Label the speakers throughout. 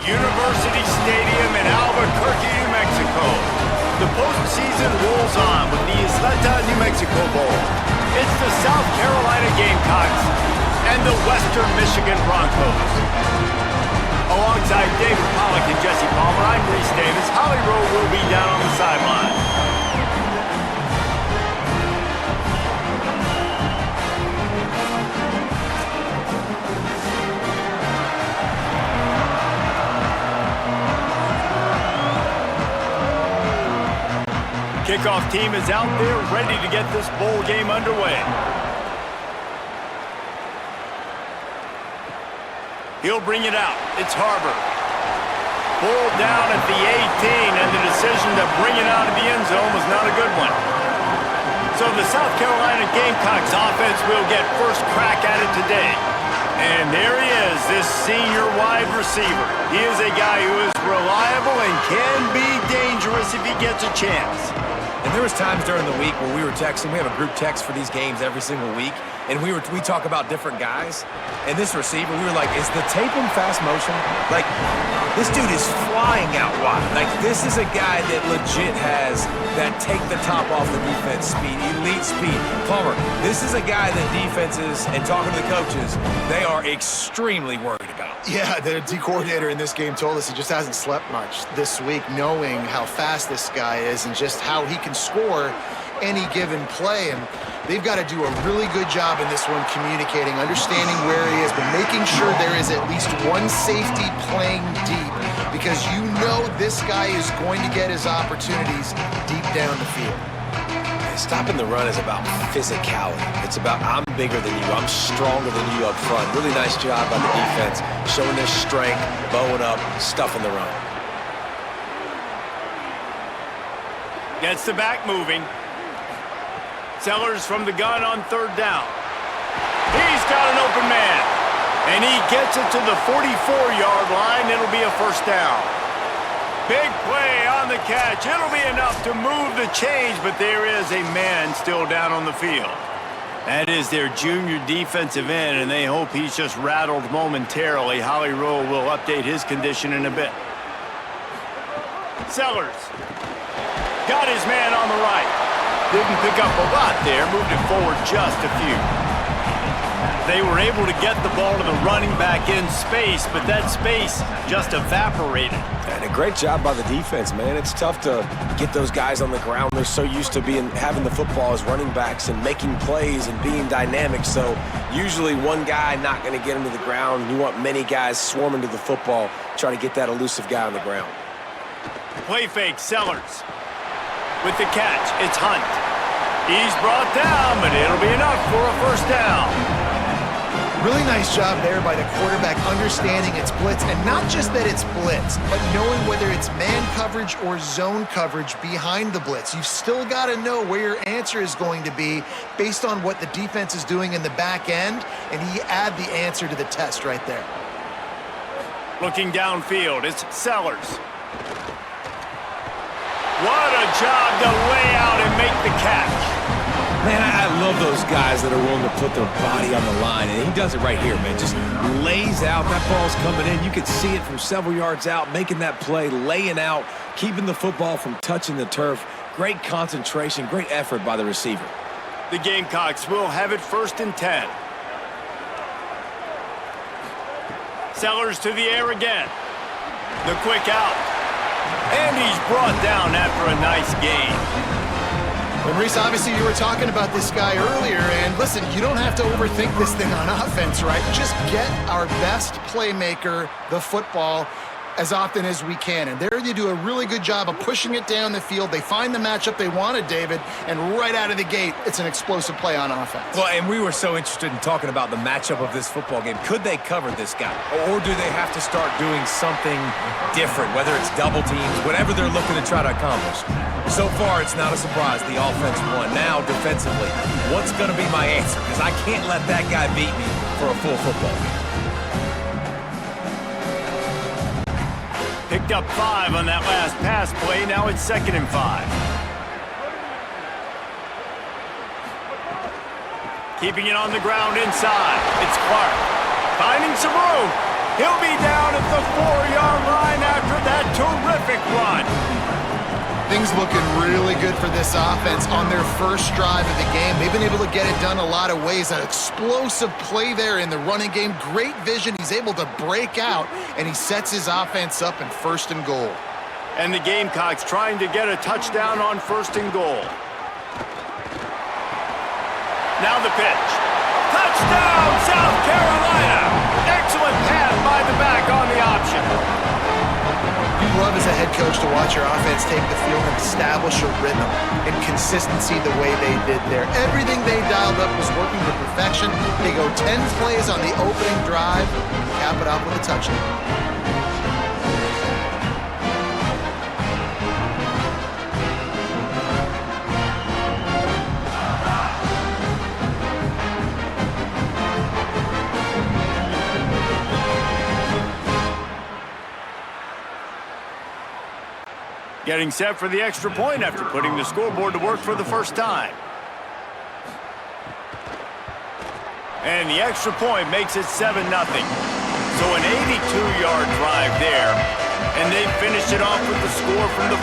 Speaker 1: University Stadium in Albuquerque, New Mexico. The postseason rolls on with the Isleta, New Mexico Bowl. It's the South Carolina Gamecocks and the Western Michigan Broncos. Alongside David Pollack and Jesse Palmer, I'm Reese Davis. Holly Rowe will be down on the sideline. Kickoff team is out there ready to get this bowl game underway. He'll bring it out. It's Harbor. Pulled down at the 18, and the decision to bring it out of the end zone was not a good one. So the South Carolina Gamecocks offense will get first crack at it today. And there he is, this senior wide receiver. He is a guy who is reliable and can be dangerous if he gets a chance.
Speaker 2: And there was times during the week where we were texting. We have a group text for these games every single week. And we talk about different guys. And this receiver, we were like, is the tape in fast motion? Like, this dude is flying out wide. Like, this is a guy that legit has that take the top off the defense speed, elite speed. Palmer, this is a guy that defenses, and talking to the coaches, they are extremely worried about.
Speaker 3: Yeah, the D coordinator in this game told us he just hasn't slept much this week, knowing how fast this guy is and just how he can score any given play. And they've got to do a really good job in this one communicating, understanding where he is, but making sure there is at least one safety playing deep, because you know this guy is going to get his opportunities deep down the field.
Speaker 2: Stopping the run is about physicality. It's about I'm bigger than you, I'm stronger than you up front. Really nice job by the defense, showing their strength, bowing up, stuffing the run.
Speaker 1: Gets the back moving. Sellers from the gun on third down. He's got an open man. And he gets it to the 44-yard line. It'll be a first down. Big play on the catch. It'll be enough to move the change, but there is a man still down on the field. That is their junior defensive end, and they hope he's just rattled momentarily. Holly Rowe will update his condition in a bit. Sellers. Got his man on the right. Didn't pick up a lot there, moved it forward just a few. They were able to get the ball to the running back in space, but that space just evaporated.
Speaker 2: And a great job by the defense, man. It's tough to get those guys on the ground. They're so used to having the football as running backs and making plays and being dynamic. So usually one guy not going to get him to the ground. You want many guys swarming to the football, try to get that elusive guy on the ground.
Speaker 1: Play fake, Sellers. With the catch, it's Hunt. He's brought down, but it'll be enough for a first down.
Speaker 3: Really nice job there by the quarterback, understanding it's blitz, and not just that it's blitz, but knowing whether it's man coverage or zone coverage behind the blitz. You've still got to know where your answer is going to be based on what the defense is doing in the back end, and he add the answer to the test right there.
Speaker 1: Looking downfield, it's Sellers. What a job to lay out and make the catch.
Speaker 2: Man, I love those guys that are willing to put their body on the line, and he does it right here, man. Just lays out. That ball's coming in. You can see it from several yards out, making that play, laying out, keeping the football from touching the turf. Great concentration, great effort by the receiver.
Speaker 1: The Gamecocks will have it 1st and 10. Sellers to the air again. The quick out. And he's brought down after a nice gain.
Speaker 3: And Reese, obviously you were talking about this guy earlier, and listen, you don't have to overthink this thing on offense, right? Just get our best playmaker the football as often as we can. And there you do a really good job of pushing it down the field. They find the matchup they wanted, David, and right out of the gate, it's an explosive play on offense.
Speaker 2: Well, and we were so interested in talking about the matchup of this football game. Could they cover this guy? Or do they have to start doing something different, whether it's double teams, whatever they're looking to try to accomplish? So far, it's not a surprise. The offense won. Now, defensively, what's going to be my answer? Because I can't let that guy beat me for a full football game.
Speaker 1: Picked up 5 on that last pass play. Now it's 2nd and 5. Keeping it on the ground inside. It's Clark. Finding some room. He'll be down at the 4-yard line. terrific run.
Speaker 3: Things looking really good for this offense on their first drive of the game. They've been able to get it done a lot of ways. An explosive play there in the running game. Great vision. He's able to break out, and he sets his offense up in 1st and goal.
Speaker 1: And the Gamecocks trying to get a touchdown on 1st and goal. Now the pitch. Touchdown, South Carolina! Excellent pass by the back on the option.
Speaker 3: You love as a head coach to watch your offense take the field and establish a rhythm and consistency the way they did there. Everything they dialed up was working to perfection. They go 10 plays on the opening drive and cap it off with a touchdown.
Speaker 1: Getting set for the extra point after putting the scoreboard to work for the first time. And the extra point makes it 7-0. So an 82-yard drive there, and they finish it off with the score from the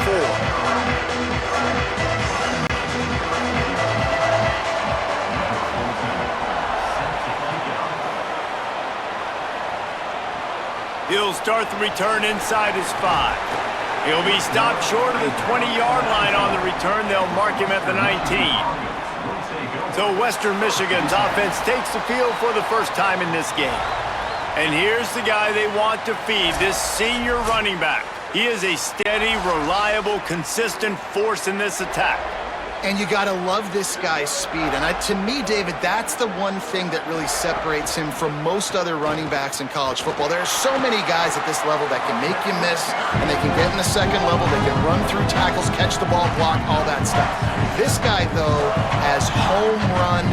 Speaker 1: 4. He'll start the return inside his 5. He'll be stopped short of the 20-yard line on the return. They'll mark him at the 19. So Western Michigan's offense takes the field for the first time in this game. And here's the guy they want to feed, this senior running back. He is a steady, reliable, consistent force in this attack.
Speaker 3: And you got to love this guy's speed. And to me, David, that's the one thing that really separates him from most other running backs in college football. There are so many guys at this level that can make you miss, and they can get in the second level, they can run through tackles, catch the ball, block, all that stuff. This guy, though, has home run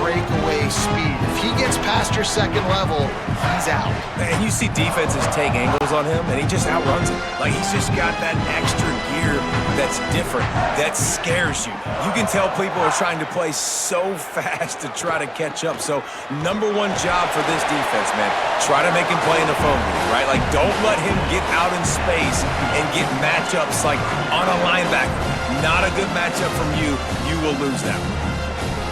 Speaker 3: breakaway speed. If he gets past your second level, he's out.
Speaker 2: And you see defenses take angles on him, and he just outruns it. Like, he's just got that extra gear that's different, that scares you. You can tell people are trying to play so fast to try to catch up. So, #1 job for this defense, man. Try to make him play in the phone booth, right? Like, don't let him get out in space and get matchups like on a linebacker. Not a good matchup from you. You will lose that one.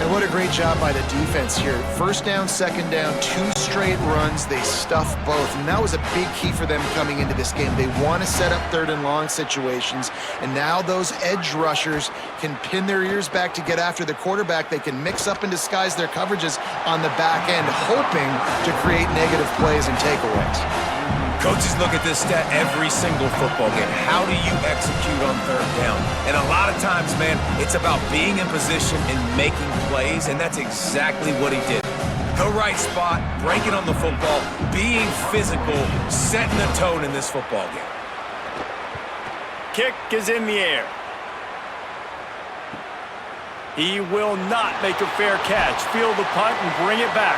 Speaker 3: And what a great job by the defense here. First down, second down, 2 straight runs. They stuff both. And that was a big key for them coming into this game. They want to set up 3rd and long situations. And now those edge rushers can pin their ears back to get after the quarterback. They can mix up and disguise their coverages on the back end, hoping to create negative plays and takeaways.
Speaker 2: Coaches look at this stat every single football game. How do you execute on 3rd down? And a lot of times, man, it's about being in position and making plays, and that's exactly what he did. The right spot, breaking on the football, being physical, setting the tone in this football game.
Speaker 1: Kick is in the air. He will not make a fair catch. Field the punt and bring it back.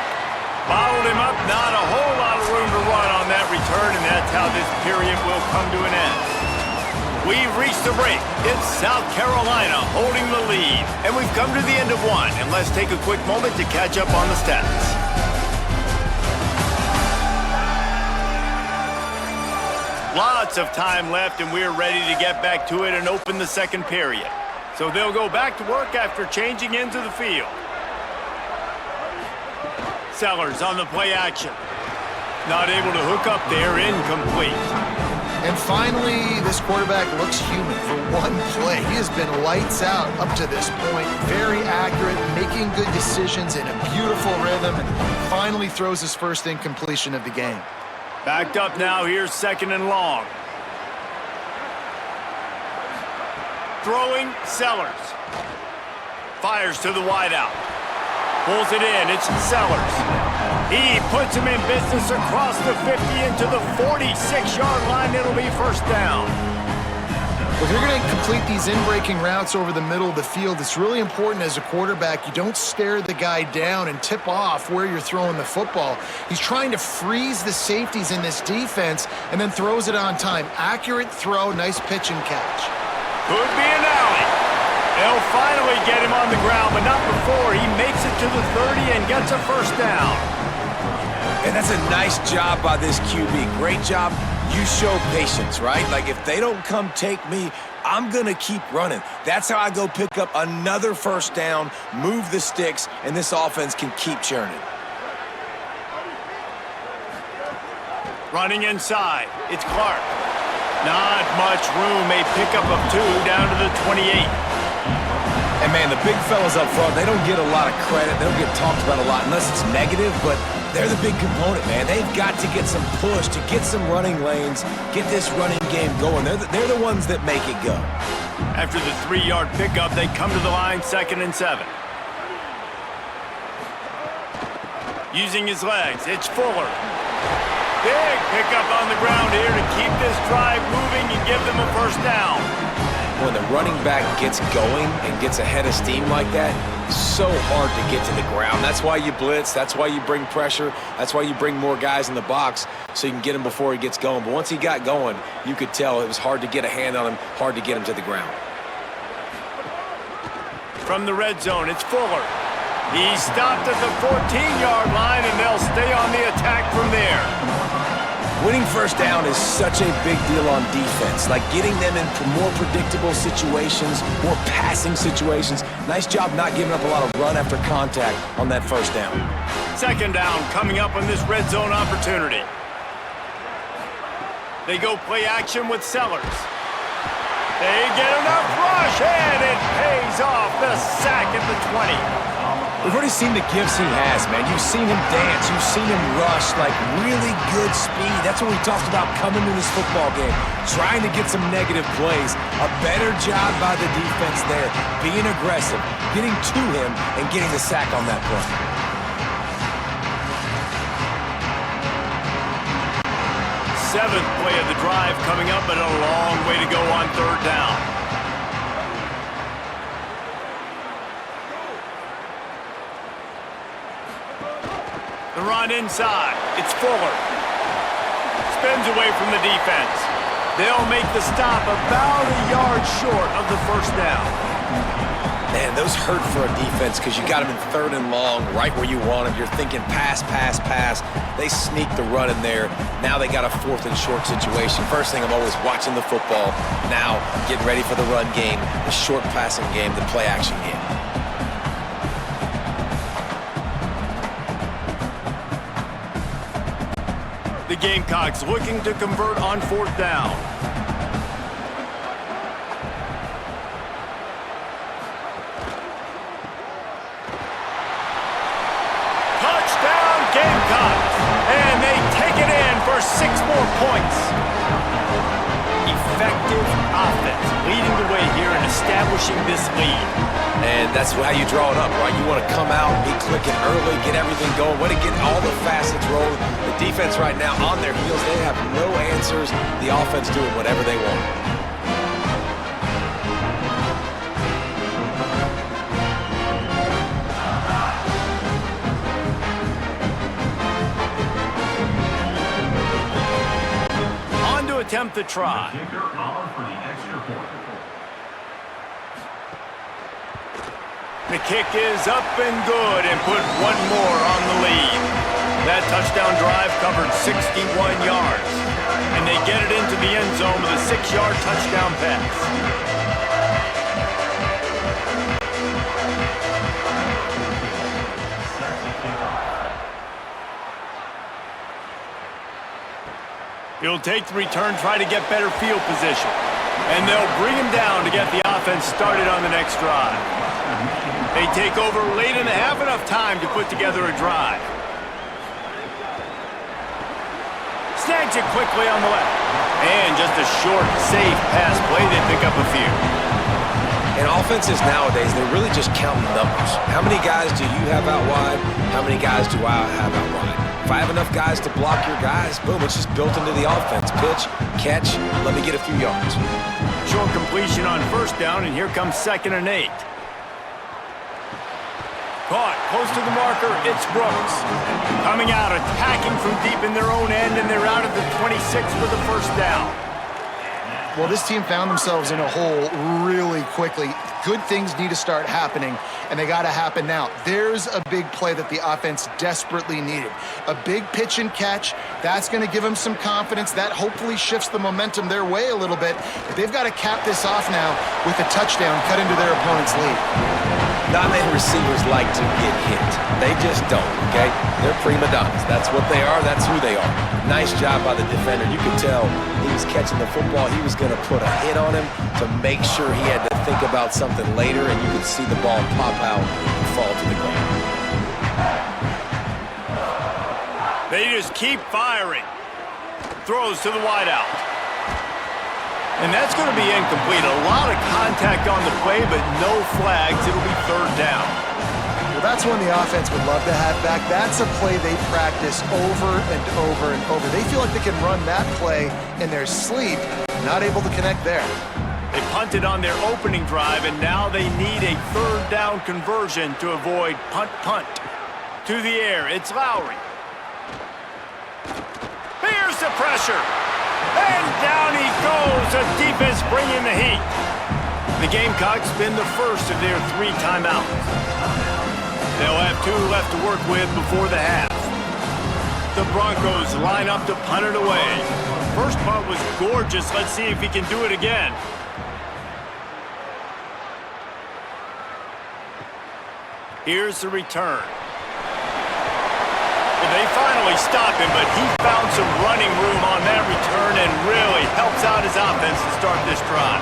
Speaker 1: Bottled him up, not a whole lot of room to run on that return, and that's how this period will come to an end. We've reached the break. It's South Carolina holding the lead, and we've come to the end of one, and let's take a quick moment to catch up on the stats. Lots of time left, and we're ready to get back to it and open the second period. So they'll go back to work after changing into the field. Sellers on the play action. Not able to hook up there, incomplete.
Speaker 3: And finally, this quarterback looks human for one play. He has been lights out up to this point. Very accurate, making good decisions in a beautiful rhythm, and finally throws his first incompletion of the game.
Speaker 1: Backed up now, here's 2nd and long. Throwing, Sellers. Fires to the wideout. Pulls it in, it's Sellers. He puts him in business across the 50 into the 46-yard line. It'll be first down.
Speaker 3: Well, if you're going to complete these in-breaking routes over the middle of the field, it's really important as a quarterback you don't stare the guy down and tip off where you're throwing the football. He's trying to freeze the safeties in this defense and then throws it on time. Accurate throw, nice pitch and catch.
Speaker 1: Could be an alley. They'll finally get him on the ground, but not before he makes it to the 30 and gets a first down.
Speaker 2: And that's a nice job by this QB. Great job you show patience, right? Like, if they don't come take me, I'm going to keep running. That's how I go pick up another first down, move the sticks, and this offense can keep churning.
Speaker 1: Running inside, it's Clark. Not much room, a pickup of 2 down to the 28.
Speaker 2: And, man, the big fellas up front, they don't get a lot of credit. They don't get talked about a lot unless it's negative, but they're the big component, man. They've got to get some push, to get some running lanes, get this running game going. They're the ones that make it go.
Speaker 1: After the 3-yard pickup, they come to the line, 2nd and 7. Using his legs, it's Fuller. Big pickup on the ground here to keep this drive moving and give them a first down.
Speaker 2: When the running back gets going and gets ahead of steam like that, so hard to get to the ground. That's why you blitz. That's why you bring pressure. That's why you bring more guys in the box so you can get him before he gets going. But once he got going, you could tell it was hard to get a hand on him, hard to get him to the ground.
Speaker 1: From the red zone, it's Fuller. He stopped at the 14-yard line, and they'll stay on the attack from there.
Speaker 2: Winning first down is such a big deal on defense, like getting them in more predictable situations, more passing situations. Nice job not giving up a lot of run after contact on that first down.
Speaker 1: 2nd down coming up on this red zone opportunity. They go play action with Sellers. They get enough rush, and it pays off. The sack at the 20.
Speaker 2: We've already seen the gifts he has, man. You've seen him dance. You've seen him rush, like really good speed. That's what we talked about coming to this football game, trying to get some negative plays. A better job by the defense there, being aggressive, getting to him, and getting the sack on that play.
Speaker 1: Seventh play of the drive coming up, but a long way to go on 3rd down. The run inside. It's Fuller. Spins away from the defense. They'll make the stop about a yard short of the first down.
Speaker 2: Man, those hurt for a defense because you got them in 3rd and long, right where you want them. You're thinking pass, pass, pass. They sneak the run in there. Now they got a 4th and short situation. First thing, I'm always watching the football. Now getting ready for the run game, the short passing game, the play action game.
Speaker 1: The Gamecocks looking to convert on 4th down. Touchdown Gamecocks! And they take it in for 6 more points. Effective offense leading the way here and establishing this lead.
Speaker 2: And that's how you draw it up, right? You want to come out, be clicking early, get everything going, want to get all the facets rolling. The defense right now on their heels, they have no answers. The offense doing whatever they want.
Speaker 1: On to attempt the try. The kick is up and good and put 1 more on the lead. That touchdown drive covered 61 yards. And they get it into the end zone with a 6-yard touchdown pass. He'll take the return, try to get better field position. And they'll bring him down to get the offense started on the next drive. They take over late in the half, enough time to put together a drive. Snags it quickly on the left. And just a short, safe pass play, they pick up a few.
Speaker 2: And offenses nowadays, they're really just counting numbers. How many guys do you have out wide? How many guys do I have out wide? If I have enough guys to block your guys, boom, it's just built into the offense. Pitch, catch, let me get a few yards.
Speaker 1: Short completion on 1st down, and here comes 2nd and 8. Caught close to the marker, it's Brooks. Coming out, attacking from deep in their own end, and they're out at the 26 for the first down.
Speaker 3: Well, this team found themselves in a hole really quickly. Good things need to start happening, and they got to happen now. There's a big play that the offense desperately needed. A big pitch and catch. That's going to give them some confidence. That hopefully shifts the momentum their way a little bit. But they've got to cap this off now with a touchdown cut into their opponent's lead.
Speaker 2: Not many receivers like to get hit. They just don't, okay? They're prima donnas. That's what they are. That's who they are. Nice job by the defender. You could tell he was catching the football. He was going to put a hit on him to make sure he had to think about something later, and you could see the ball pop out and fall to the ground.
Speaker 1: They just keep firing. Throws to the wideout. And that's going to be incomplete. A lot of contact on the play, but no flags. It'll be third down.
Speaker 3: Well, that's one the offense would love to have back. That's a play they practice over and over and over. They feel like they can run that play in their sleep, not able to connect there.
Speaker 1: They punted on their opening drive, and now they need a third down conversion to avoid punt. To the air, it's Lowry. Here's the pressure. And down he goes. The defense bringing the heat. The Gamecocks spend the first of their 3 timeouts. They'll have 2 left to work with before the half. The Broncos line up to punt it away. First punt was gorgeous. Let's see if he can do it again. Here's the return. They finally stop him, but he found some running room on that return and really helps out his offense to start this drive.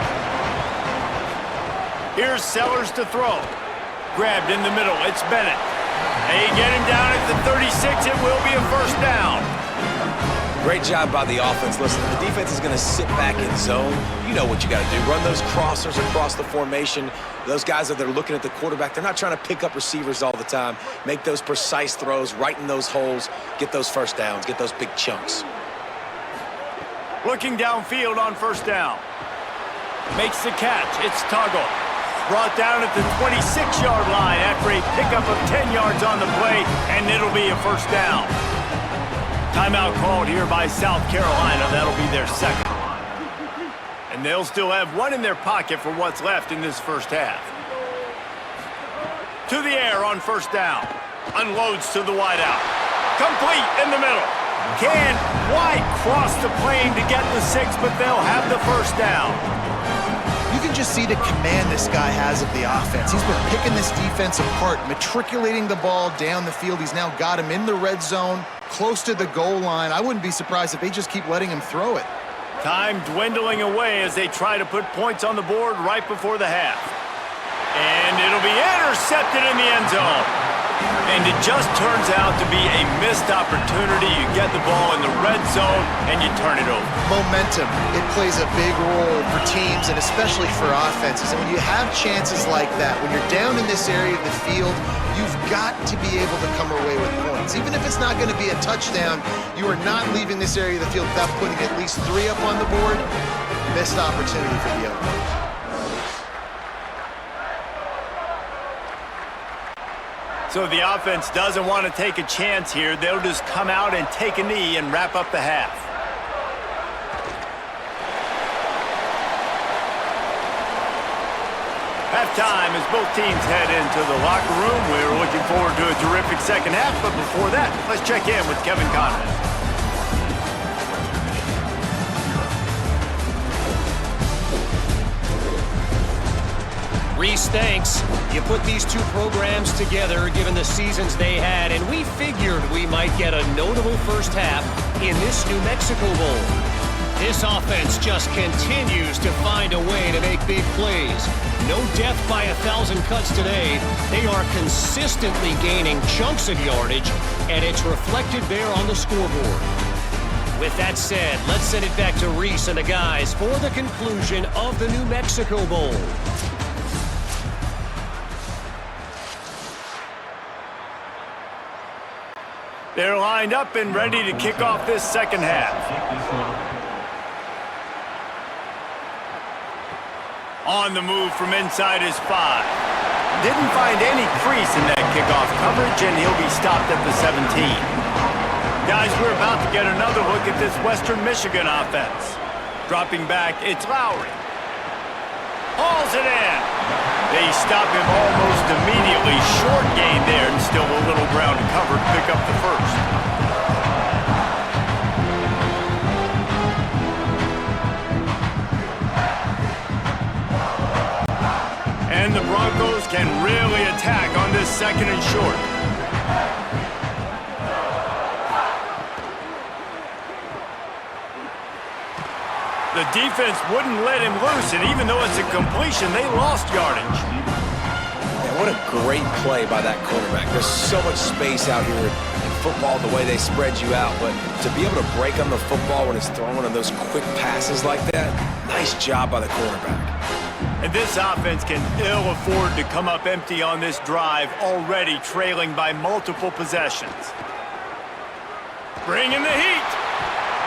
Speaker 1: Here's Sellers to throw. Grabbed in the middle. It's Bennett. They get him down at the 36. It will be a first down.
Speaker 2: Great job by the offense. Listen, the defense is going to sit back in zone. You know what you got to do. Run those crossers across the formation. Those guys that are looking at the quarterback, they're not trying to pick up receivers all the time. Make those precise throws, right in those holes, get those first downs, get those big chunks.
Speaker 1: Looking downfield on first down. Makes the catch. It's Tuggle. Brought down at the 26-yard line after a pickup of 10 yards on the play, and it'll be a first down. Timeout called here by South Carolina. That'll be their second. And they'll still have 1 in their pocket for what's left in this first half. To the air on first down. Unloads to the wideout. Complete in the middle. Can White cross the plane to get the 6, but they'll have the first down.
Speaker 3: You can just see the command this guy has of the offense. He's been picking this defense apart, matriculating the ball down the field. He's now got him in the red zone, close to the goal line. I wouldn't be surprised if they just keep letting him throw it.
Speaker 1: Time dwindling away as they try to put points on the board right before the half. And it'll be intercepted in the end zone. And it just turns out to be a missed opportunity. You get the ball in the red zone and you turn it over.
Speaker 3: Momentum, it plays a big role for teams and especially for offenses. And when you have chances like that, when you're down in this area of the field, you've got to be able to come away with points. Even if it's not going to be a touchdown, you are not leaving this area of the field without putting at least 3 up on the board. Missed opportunity for the other.
Speaker 1: So the offense doesn't want to take a chance here. They'll just come out and take a knee and wrap up the half. Halftime as both teams head into the locker room. We're looking forward to a terrific second half, but before that, let's check in with Kevin Conrad.
Speaker 4: Reese, thanks. You put these 2 programs together given the seasons they had, and we figured we might get a notable first half in this New Mexico Bowl. This offense just continues to find a way to make big plays. No death by 1,000 cuts today. They are consistently gaining chunks of yardage, and it's reflected there on the scoreboard. With that said, let's send it back to Reese and the guys for the conclusion of the New Mexico Bowl.
Speaker 1: They're lined up and ready to kick off this second half. On the move from inside his 5. Didn't find any crease in that kickoff coverage, and he'll be stopped at the 17. Guys, we're about to get another look at this Western Michigan offense. Dropping back, it's Lowry. Hauls it in. They stop him almost immediately. Short gain there, and still a little ground to cover to pick up the first. And the Broncos can really attack on this second and short. The defense wouldn't let him loose, and even though it's a completion, they lost yardage.
Speaker 2: Man, what a great play by that quarterback. There's so much space out here in football, the way they spread you out, but to be able to break on the football when it's thrown on those quick passes like that, nice job by the quarterback.
Speaker 1: And this offense can ill afford to come up empty on this drive, already trailing by multiple possessions. Bring in the heat.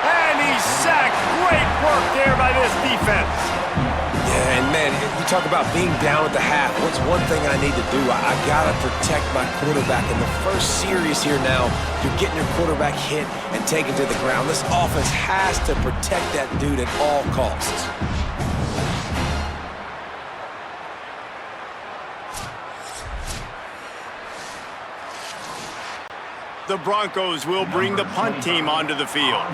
Speaker 1: And he's sacked. Great work there by this defense.
Speaker 2: Yeah, and man, you talk about being down at the half. What's one thing I need to do? I got to protect my quarterback. In the first series here now, you're getting your quarterback hit and taken to the ground. This offense has to protect that dude at all costs.
Speaker 1: The Broncos will bring the punt team onto the field.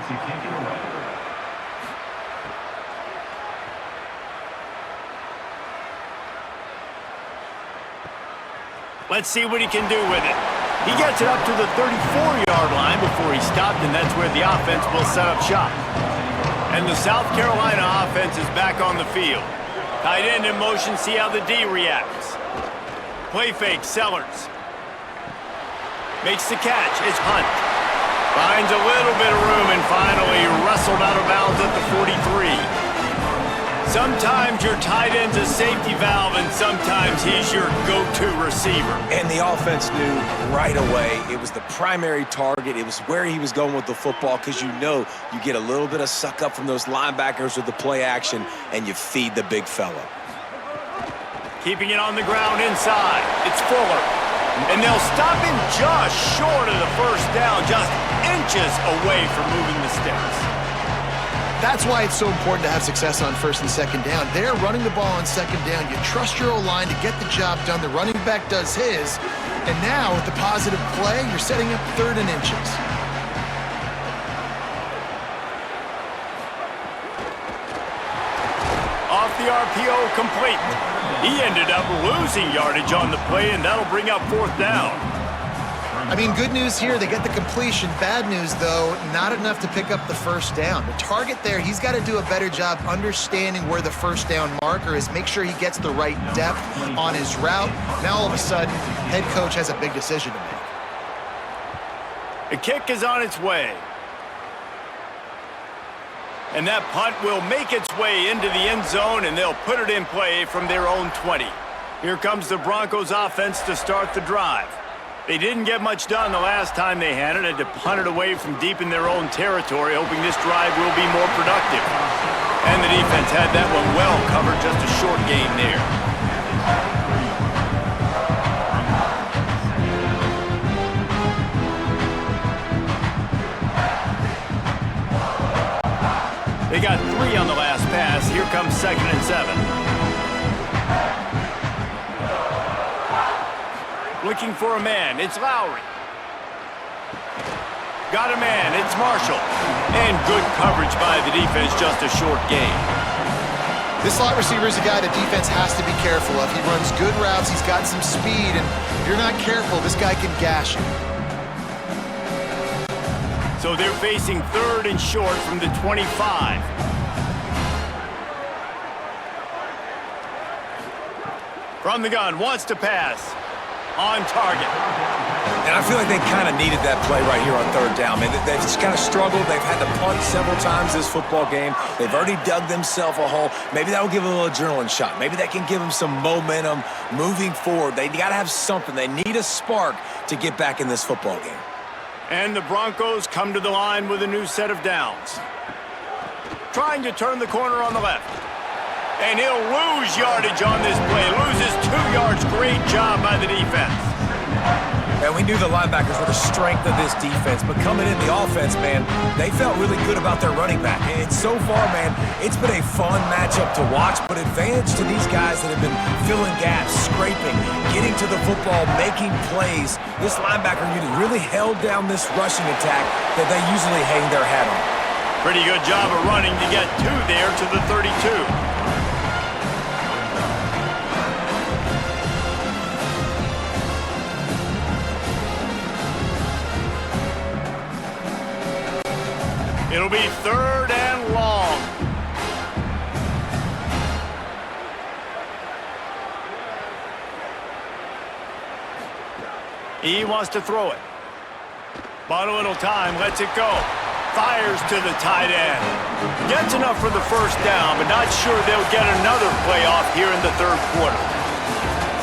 Speaker 1: Let's see what he can do with it. He gets it up to the 34-yard line before he stopped, and that's where the offense will set up shop. And the South Carolina offense is back on the field. Tight end in motion, see how the D reacts. Play fake, Sellers. Makes the catch, it's Hunt. Finds a little bit of room and finally wrestled out of bounds at the 43. Sometimes your tight end's a safety valve and sometimes he's your go-to receiver.
Speaker 2: And the offense knew right away it was the primary target. It was where he was going with the football because you know you get a little bit of suck up from those linebackers with the play action and you feed the big fella.
Speaker 1: Keeping it on the ground inside, it's Fuller. And they'll stop him just short of the first down, just inches away from moving the sticks.
Speaker 3: That's why it's so important to have success on first and second down. They're running the ball on second down. You trust your O-line to get the job done. The running back does his. And now with the positive play, you're setting up third and inches.
Speaker 1: Off the RPO, complete. He ended up losing yardage on the play, and that'll bring up fourth down.
Speaker 3: I mean, good news here, they get the completion. Bad news, though, not enough to pick up the first down. The target there, he's got to do a better job understanding where the first down marker is, make sure he gets the right depth on his route. Now, all of a sudden, head coach has a big decision to make.
Speaker 1: The kick is on its way. And that punt will make its way into the end zone, and they'll put it in play from their own 20. Here comes the Broncos offense to start the drive. They didn't get much done the last time they had it, had to punt it away from deep in their own territory, hoping this drive will be more productive. And the defense had that one well covered, just a short gain there. They got 3 on the last pass. Here comes 2nd and 7. Looking for a man. It's Lowry. Got a man. It's Marshall. And good coverage by the defense. Just a short gain.
Speaker 3: This slot receiver is a guy the defense has to be careful of. He runs good routes. He's got some speed. And if you're not careful, this guy can gash you.
Speaker 1: So they're facing 3rd and short from the 25. From the gun, wants to pass. On target.
Speaker 2: And I feel like they kind of needed that play right here on 3rd down. Man, they've just kind of struggled. They've had to punt several times this football game. They've already dug themselves a hole. Maybe that will give them a little adrenaline shot. Maybe that can give them some momentum moving forward. They got to have something. They need a spark to get back in this football game.
Speaker 1: And the Broncos come to the line with a new set of downs. Trying to turn the corner on the left. And he'll lose yardage on this play. Loses 2 yards. Great job by the defense.
Speaker 2: And we knew the linebackers were the strength of this defense, but coming in the offense, man, they felt really good about their running back. And so far, man, it's been a fun matchup to watch, but advantage to these guys that have been filling gaps, scraping, getting to the football, making plays. This linebacker unit really held down this rushing attack that they usually hang their hat on.
Speaker 1: Pretty good job of running to get two there to the 32. It'll be 3rd and long. He wants to throw it. Bought a little time, lets it go. Fires to the tight end. Gets enough for the first down, but not sure they'll get another play off here in the 3rd quarter.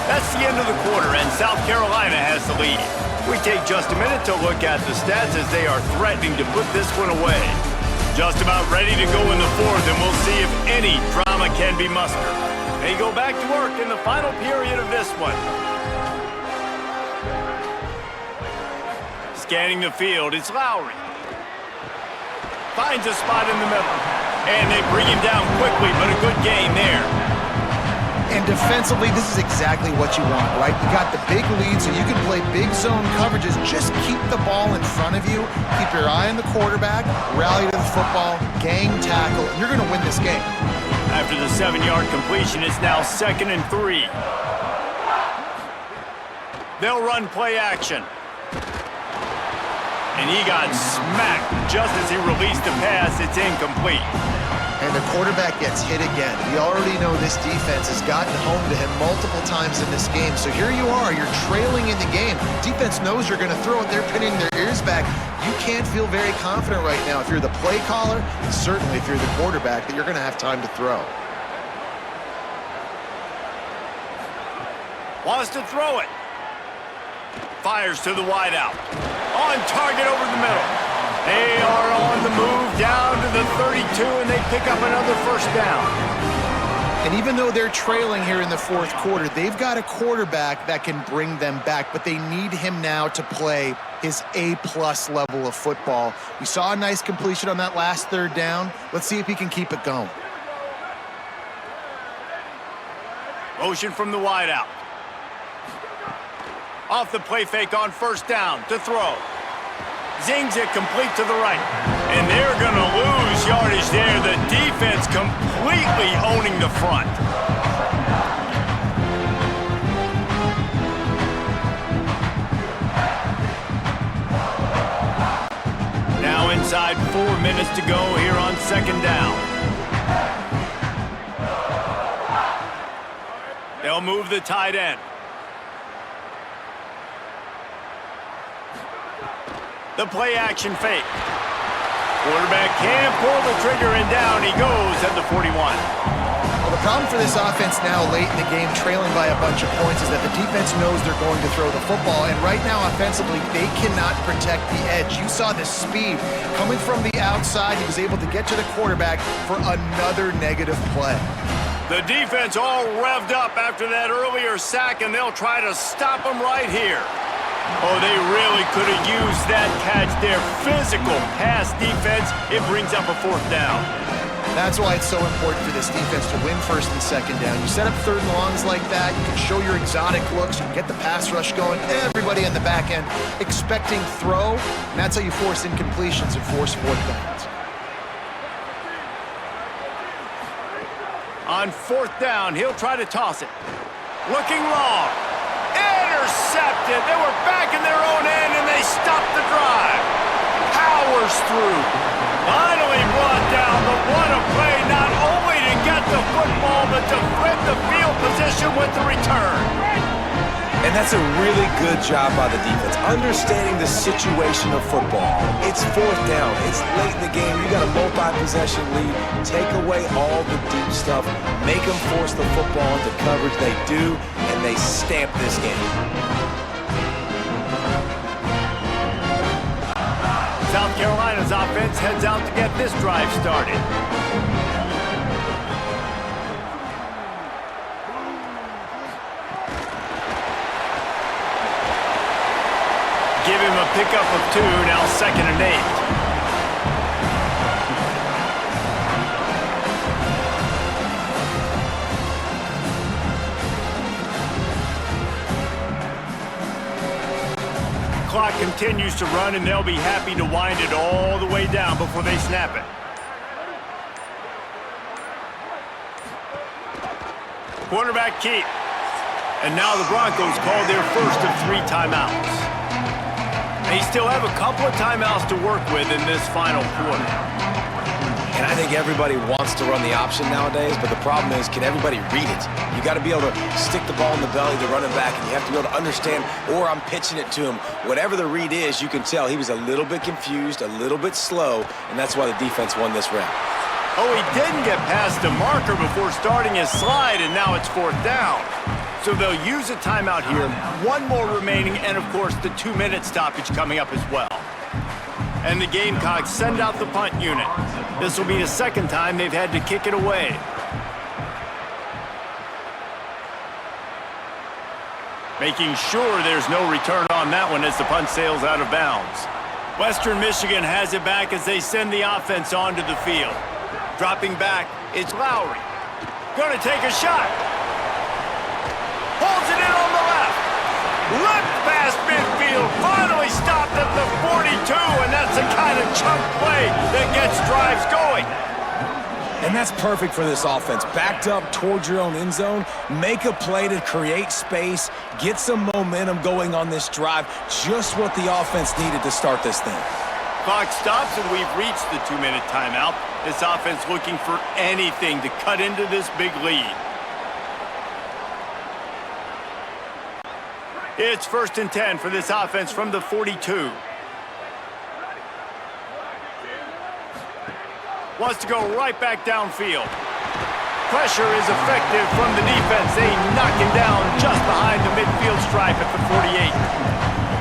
Speaker 1: That's the end of the quarter, and South Carolina has the lead. We take just a minute to look at the stats as they are threatening to put this one away. Just about ready to go in the 4th, and we'll see if any drama can be mustered. They go back to work in the final period of this one. Scanning the field, it's Lowry. Finds a spot in the middle. And they bring him down quickly, but a good gain there.
Speaker 3: And defensively, this is exactly what you want, right? You got the big lead, so you can play big zone coverages. Just keep the ball in front of you. Keep your eye on the quarterback. Rally to the football. Gang tackle. You're going to win this game.
Speaker 1: After the 7-yard completion, it's now 2nd and 3. They'll run play action. And he got smacked just as he released the pass. It's incomplete.
Speaker 3: And the quarterback gets hit again. We already know this defense has gotten home to him multiple times in this game. So here you are, you're trailing in the game. Defense knows you're going to throw it. They're pinning their ears back. You can't feel very confident right now if you're the play caller, and certainly if you're the quarterback, that you're going to have time to throw.
Speaker 1: Wants to throw it. Fires to the wideout. On target over the middle. They are on the move down to the 32, and they pick up another first down.
Speaker 3: And even though they're trailing here in the 4th quarter, they've got a quarterback that can bring them back, but they need him now to play his A-plus level of football. We saw a nice completion on that last 3rd down. Let's see if he can keep it going.
Speaker 1: Motion from the wideout. Off the play fake on 1st down to throw. Zings it complete to the right. And they're going to lose yardage there. The defense completely owning the front. Now inside 4 minutes to go here on 2nd down. They'll move the tight end. The play action fake. Quarterback can't pull the trigger, and down he goes at the 41.
Speaker 3: Well, the problem for this offense now late in the game, trailing by a bunch of points, is that the defense knows they're going to throw the football. And right now, offensively, they cannot protect the edge. You saw the speed coming from the outside. He was able to get to the quarterback for another negative play.
Speaker 1: The defense all revved up after that earlier sack, and they'll try to stop him right here. Oh, they really could have used that catch there. Physical pass defense. It brings up a 4th down.
Speaker 3: That's why it's so important for this defense to win 1st and 2nd down. You set up 3rd and longs like that, you can show your exotic looks, you can get the pass rush going, everybody on the back end expecting throw, and that's how you force incompletions and force 4th downs.
Speaker 1: On 4th down, he'll try to toss it. Looking long. Intercepted. They were back in their own end, and they stopped the drive. Powers through. Finally brought down, but what a play, not only to get the football, but to flip the field position with the return.
Speaker 2: And that's a really good job by the defense, understanding the situation of football. It's 4th down. It's late in the game. You got a multi-possession lead. Take away all the deep stuff. Make them force the football into coverage. They do, and they stamp this game.
Speaker 1: South Carolina's offense heads out to get this drive started. pickup of 2, now 2nd and 8. Clock continues to run, and they'll be happy to wind it all the way down before they snap it. Quarterback keep. And now the Broncos call their first of 3 timeouts. They still have a couple of timeouts to work with in this final quarter.
Speaker 2: And I think everybody wants to run the option nowadays, but the problem is, can everybody read it? You got to be able to stick the ball in the belly of the running back, and you have to be able to understand, or I'm pitching it to him. Whatever the read is, you can tell he was a little bit confused, a little bit slow, and that's why the defense won this round.
Speaker 1: Oh, he didn't get past the marker before starting his slide, and now it's 4th down. So they'll use a timeout here. 1 more remaining, and of course the 2-minute stoppage coming up as well. And the Gamecocks send out the punt unit. This will be the 2nd time they've had to kick it away. Making sure there's no return on that one as the punt sails out of bounds. Western Michigan has it back as they send the offense onto the field. Dropping back, it's Lowry. Gonna take a shot. Holds it in on the left. Lift past midfield. Finally stopped at the 42, and that's the kind of chunk play that gets drives going.
Speaker 2: And that's perfect for this offense. Backed up towards your own end zone, make a play to create space, get some momentum going on this drive. Just what the offense needed to start this thing.
Speaker 1: Clock stops, and we've reached the 2-minute timeout. This offense looking for anything to cut into this big lead. It's 1st and 10 for this offense from the 42. Wants to go right back downfield. Pressure is effective from the defense. They knock him down just behind the midfield stripe at the 48.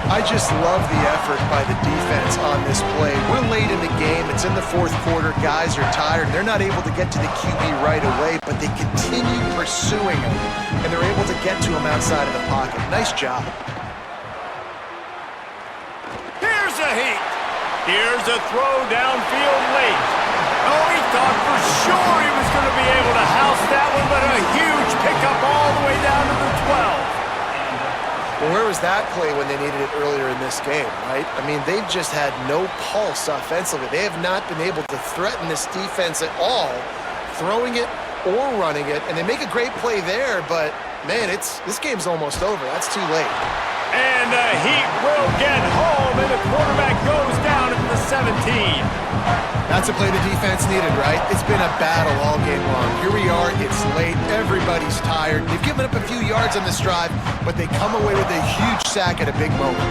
Speaker 3: I just love the effort by the defense on this play. We're late in the game. It's in the 4th quarter. Guys are tired. They're not able to get to the QB right away, but they continue pursuing him, and they're able to get to him outside of the pocket. Nice job.
Speaker 1: Here's a heat. Here's a throw downfield late. Oh, he thought for sure he was going to be able to house that one, but a huge pickup all the way down to the 12.
Speaker 3: Well, where was that play when they needed it earlier in this game, right? I mean, they've just had no pulse offensively. They have not been able to threaten this defense at all, throwing it or running it, and they make a great play there, but, man, this game's almost over. That's too late.
Speaker 1: And the Heat will get home, and the quarterback goes down at the 17.
Speaker 3: That's a play the defense needed, right? It's been a battle all game long. Here we are, it's late, everybody's tired. They've given up a few yards on this drive, but they come away with a huge sack at a big moment.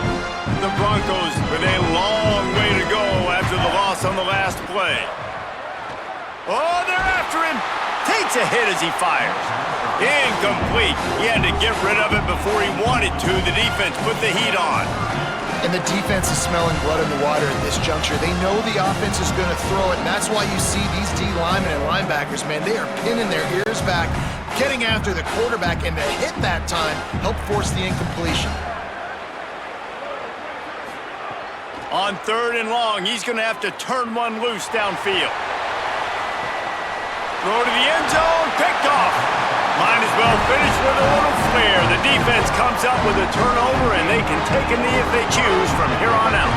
Speaker 1: The Broncos with a long way to go after the loss on the last play. Oh, they're after him. Takes a hit as he fires. Incomplete. He had to get rid of it before he wanted to. The defense put the heat on.
Speaker 3: And the defense is smelling blood in the water at this juncture. They know the offense is going to throw it, and that's why you see these D linemen and linebackers, man, they are pinning their ears back, getting after the quarterback, and the hit that time helped force the incompletion.
Speaker 1: On 3rd and long, he's going to have to turn one loose downfield. Throw to the end zone, picked off. Might as well finish with a little flair. The defense comes up with a turnover, and they can take a knee if they choose from here on out.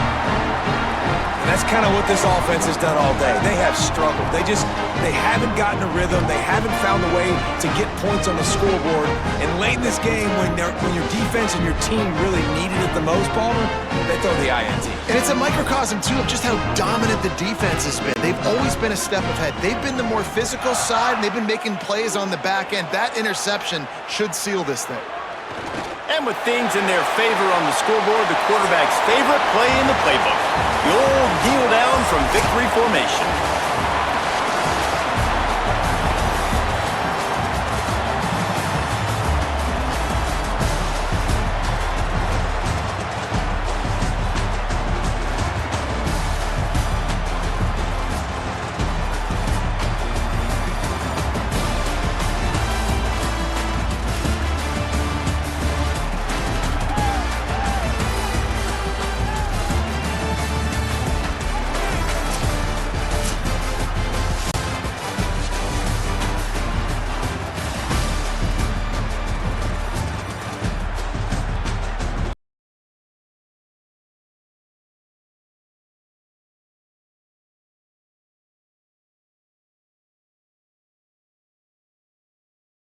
Speaker 2: And that's kind of what this offense has done all day. They have struggled. They haven't gotten a rhythm. They haven't found a way to get points on the scoreboard. And late in this game, when your defense and your team really needed it the most, Palmer, they throw the INT.
Speaker 3: And it's a microcosm, too, of just how dominant the defense has been. They've always been a step ahead. They've been the more physical side, and they've been making plays on the back end. That interception should seal this thing.
Speaker 1: And with things in their favor on the scoreboard, the quarterback's favorite play in the playbook. The old kneel down from victory formation.